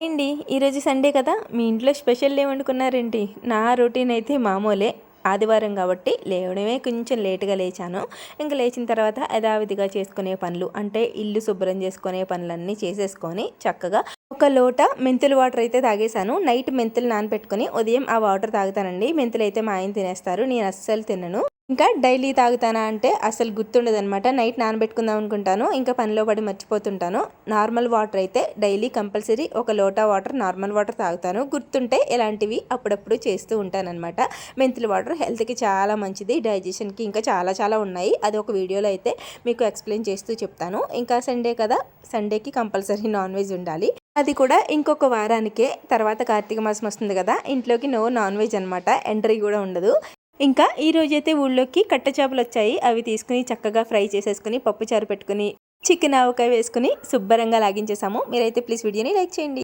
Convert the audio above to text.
ఏండి ఈరోజు సండే కదా మీ ఇంట్లో స్పెషల్ ఏమనుకున్నారేంటి? నా రొటీన్ అయితే మామూలే. ఆదివారం కాబట్టి లేవడమే కొంచెం లేట్గా లేచాను. ఇంక లేచిన తర్వాత యథావిధిగా చేసుకునే పనులు అంటే ఇల్లు శుభ్రం చేసుకునే పనులన్నీ చేసేసుకొని చక్కగా ఒక లోట మెంతుల వాటర్ అయితే తాగేశాను. నైట్ మెంతులు నానపెట్టుకొని ఉదయం ఆ వాటర్ తాగుతానండి. మెంతులు అయితే మా ఆయన తినేస్తారు, నేను అస్సలు తినను. ఇంకా డైలీ తాగుతానా అంటే అసలు గుర్తుండదనమాట. నైట్ నానబెట్టుకుందాం అనుకుంటాను, ఇంకా పనిలో పడి మర్చిపోతుంటాను. నార్మల్ వాటర్ అయితే డైలీ కంపల్సరీ ఒక లోటా వాటర్ నార్మల్ వాటర్ తాగుతాను. గుర్తుంటే ఇలాంటివి అప్పుడప్పుడు చేస్తూ ఉంటానన్నమాట. మెంతుల వాటర్ హెల్త్కి చాలా మంచిది, డైజెషన్కి ఇంకా చాలా చాలా ఉన్నాయి. అది ఒక వీడియోలో అయితే మీకు ఎక్స్ప్లెయిన్ చేస్తూ చెప్తాను. ఇంకా సండే కదా, సండేకి కంపల్సరీ నాన్ వెజ్ ఉండాలి. అది కూడా ఇంకొక వారానికే. తర్వాత కార్తీక మాసం వస్తుంది కదా, ఇంట్లోకి నో నాన్ వెజ్ అనమాట, ఎంట్రీ కూడా ఉండదు. ఇంకా ఈ రోజైతే ఊళ్ళోకి కట్ట చేపలు వచ్చాయి. అవి తీసుకుని చక్కగా ఫ్రై చేసేసుకుని పప్పు చారు పెట్టుకుని చికెన్ ఆవకాయ వేసుకుని శుభ్రంగా లాగించేసాము. మీరైతే ప్లీజ్ వీడియోని లైక్ చేయండి.